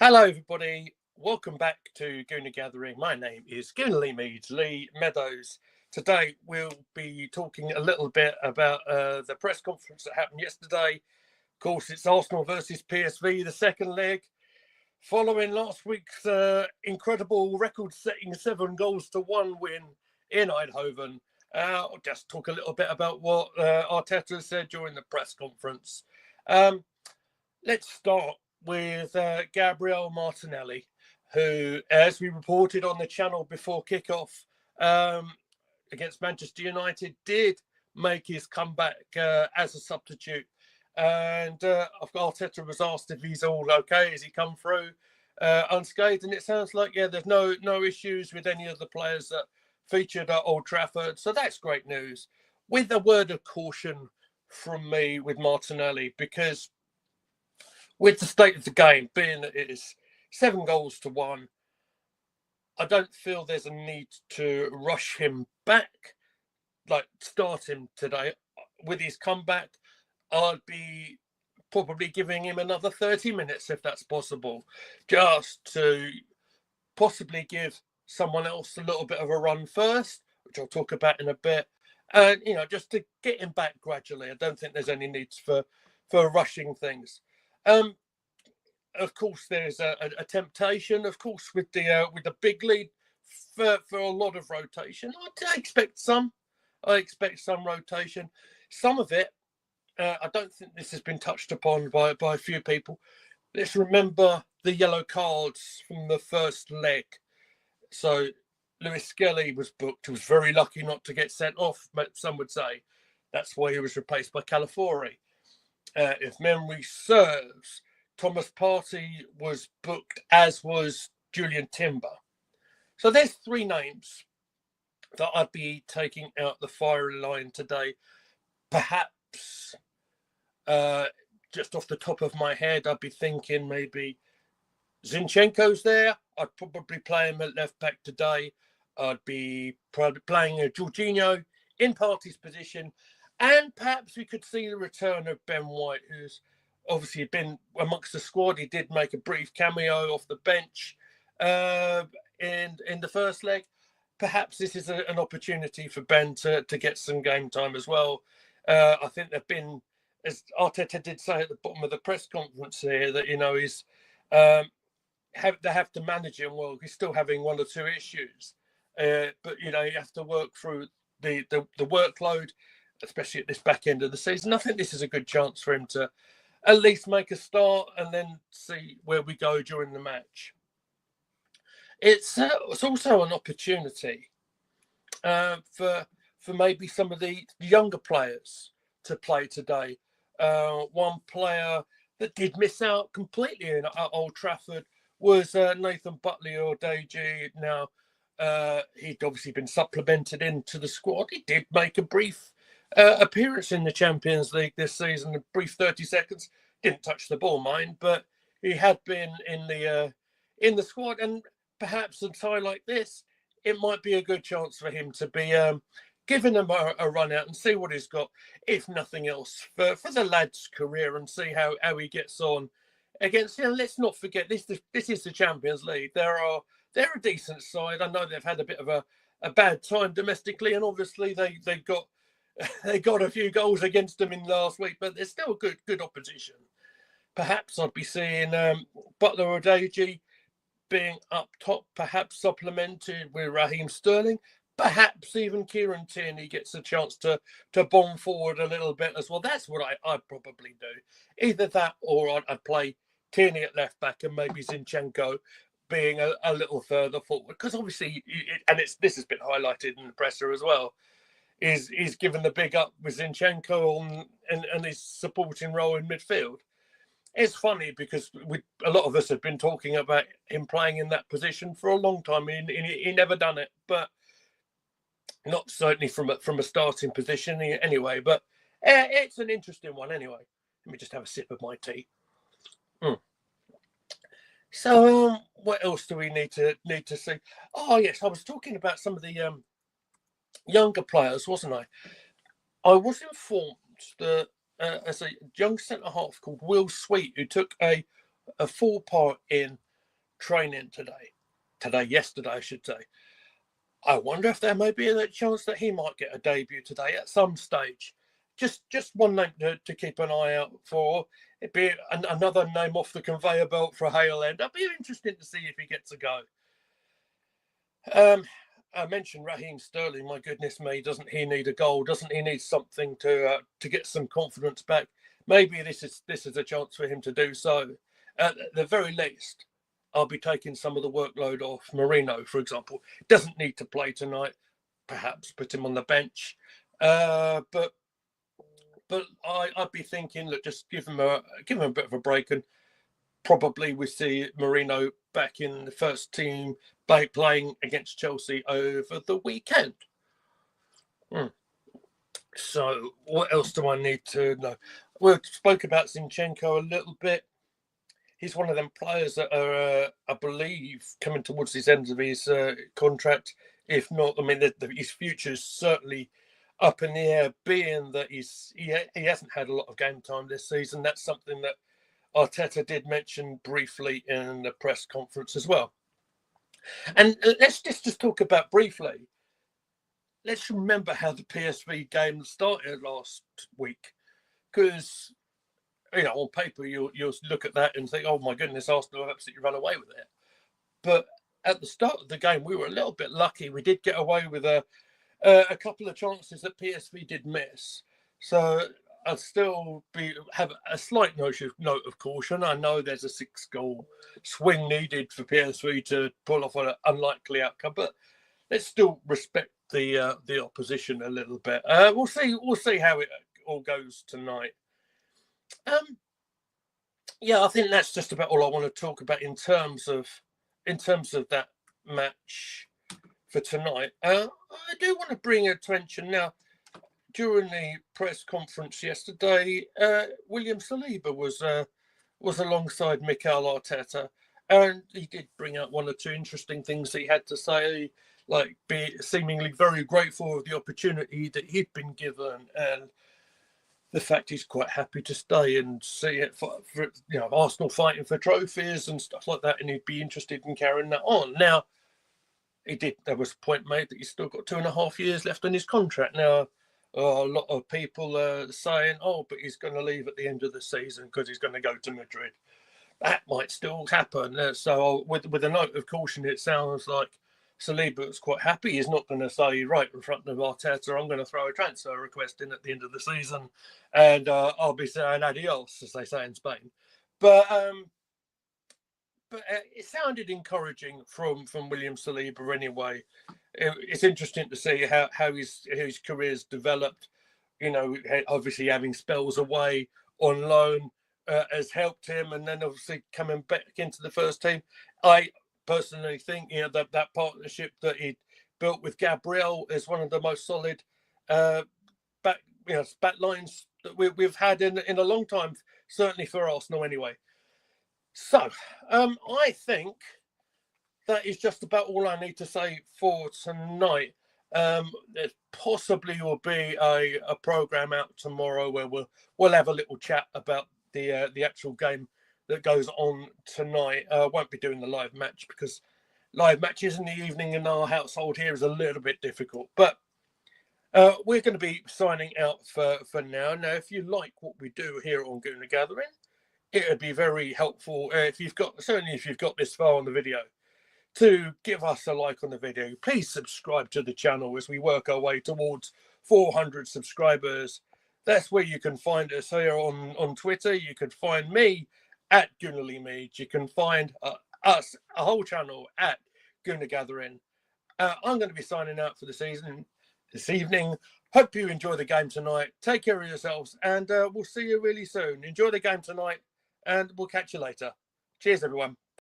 Hello, everybody. Welcome back to Gooner Gathering. My name is Gooner Lee Meads, Lee Meadows. Today, we'll be talking a little bit about the press conference that happened yesterday. Of course, it's Arsenal versus PSV, the second leg. Following last week's incredible record-setting 7-1 win in Eindhoven, I'll just talk a little bit about what Arteta said during the press conference. Let's start with Gabriel Martinelli, who, as we reported on the channel before kickoff against Manchester United, did make his comeback as a substitute. And Arteta was asked if he's all okay. Has he come through unscathed? And it sounds like, there's no issues with any of the players that featured at Old Trafford. So that's great news. With a word of caution from me with Martinelli, because with the state of the game being that it is 7-1, I don't feel there's a need to rush him back, like start him today. With his comeback, I'd be probably giving him another 30 minutes if that's possible, just to possibly give someone else a little bit of a run first, which I'll talk about in a bit. And, just to get him back gradually. I don't think there's any needs for rushing things. Of course, there's a temptation, of course, with the big lead for a lot of rotation. I expect some rotation. Some of it, I don't think this has been touched upon by a few people. Let's remember the yellow cards from the first leg. So Lewis Skelly was booked. He was very lucky not to get sent off, but some would say that's why he was replaced by Calafiori. If memory serves, Thomas Partey was booked, as was Julian Timber. So there's 3 names that I'd be taking out the firing line today. Perhaps, just off the top of my head, I'd be thinking maybe Zinchenko's there. I'd probably play him at left back today. I'd be probably playing Jorginho in Partey's position. And perhaps we could see the return of Ben White, who's obviously been amongst the squad. He did make a brief cameo off the bench in the first leg. Perhaps this is an opportunity for Ben to get some game time as well. I think they've been, as Arteta did say at the bottom of the press conference here, that, he's they have to manage him well. He's still having 1 or 2 issues. But, you have to work through the workload, especially at this back end of the season. I think this is a good chance for him to at least make a start and then see where we go during the match. It's also an opportunity for maybe some of the younger players to play today. One player that did miss out completely at Old Trafford was Nathan Butley-Odeji. Now, he'd obviously been supplemented into the squad. He did make a brief appearance in the Champions League this season, a brief 30 seconds. Didn't touch the ball, mind, but he had been in the squad. And perhaps a tie like this, it might be a good chance for him to be giving him a run out and see what he's got, if nothing else, for the lad's career, and see how he gets on against. Let's not forget this is the Champions League. They're a decent side. I know they've had a bit of a bad time domestically, and obviously they got a few goals against them in last week, but they're still good opposition. Perhaps I'd be seeing Butley-Odeji being up top, perhaps supplemented with Raheem Sterling. Perhaps even Kieran Tierney gets a chance to bomb forward a little bit as well. That's what I'd probably do. Either that, or I'd play Tierney at left back and maybe Zinchenko being a little further forward. Because obviously, this has been highlighted in the presser as well, is given the big up with Zinchenko and his supporting role in midfield. It's funny because a lot of us have been talking about him playing in that position for a long time. He never done it, but not certainly from a starting position anyway. But it's an interesting one anyway. Let me just have a sip of my tea. So what else do we need to see? Oh yes, I was talking about some of the younger players, wasn't I? I was informed that as a young centre half called Will Sweet, who took a full part in training yesterday, I should say. I wonder if there may be a chance that he might get a debut today at some stage. Just one name to keep an eye out for. It'd be another name off the conveyor belt for Hale End. It'd be interesting to see if he gets a go. I mentioned Raheem Sterling. My goodness me, doesn't he need a goal? Doesn't he need something to get some confidence back? Maybe this is a chance for him to do so. At the very least, I'll be taking some of the workload off Marino, for example. Doesn't need to play tonight. Perhaps put him on the bench. But I'd be thinking, look, just give him a bit of a break, and probably we see Marino back in the first team playing against Chelsea over the weekend. So what else do I need to know? We spoke about Zinchenko a little bit. He's one of them players that are, I believe, coming towards the end of his contract. If not, I mean, his future is certainly up in the air, being that he hasn't had a lot of game time this season. That's something that Arteta did mention briefly in the press conference as well. And let's just talk about briefly. Let's remember how the PSV game started last week, because on paper you'll look at that and think, oh my goodness, Arsenal have absolutely run away with it. But at the start of the game, we were a little bit lucky. We did get away with a couple of chances that PSV did miss. So I'd still have a slight note of caution. I know there's a 6-goal swing needed for PSV to pull off an unlikely outcome, but let's still respect the opposition a little bit. We'll see how it all goes tonight. I think that's just about all I want to talk about in terms of that match for tonight. I do want to bring attention now. During the press conference yesterday, William Saliba was alongside Mikel Arteta, and he did bring out one or two interesting things he had to say, like be seemingly very grateful of the opportunity that he'd been given, and the fact he's quite happy to stay and see it for Arsenal fighting for trophies and stuff like that, and he'd be interested in carrying that on. Now, there was a point made that he's still got 2.5 years left on his contract. Now, a lot of people are saying, but he's going to leave at the end of the season because he's going to go to Madrid. That might still happen. So with a note of caution, it sounds like Saliba was quite happy. He's not going to say, right in front of Arteta, I'm going to throw a transfer request in at the end of the season and I'll be saying adios, as they say in Spain. But it sounded encouraging from William Saliba anyway. It's interesting to see how his career's developed. Obviously having spells away on loan has helped him, and then obviously coming back into the first team. I personally think that partnership that he built with Gabriel is one of the most solid back lines that we've had in a long time, certainly for Arsenal anyway. So I think that is just about all I need to say for tonight. There possibly will be a program out tomorrow where we'll have a little chat about the actual game that goes on tonight. I won't be doing the live match because live matches in the evening in our household here is a little bit difficult. But we're going to be signing out for now. Now, if you like what we do here on Gooner Gathering, it would be very helpful if you've got this far on the video, to give us a like on the video. Please subscribe to the channel as we work our way towards 400 subscribers. That's where you can find us here on Twitter. You can find me at Goonerly You can find us, a whole channel, at Gooner Gathering. I'm going to be signing out for this evening. Hope you enjoy the game tonight. Take care of yourselves, and we'll see you really soon. Enjoy the game tonight, and we'll catch you later. Cheers, everyone.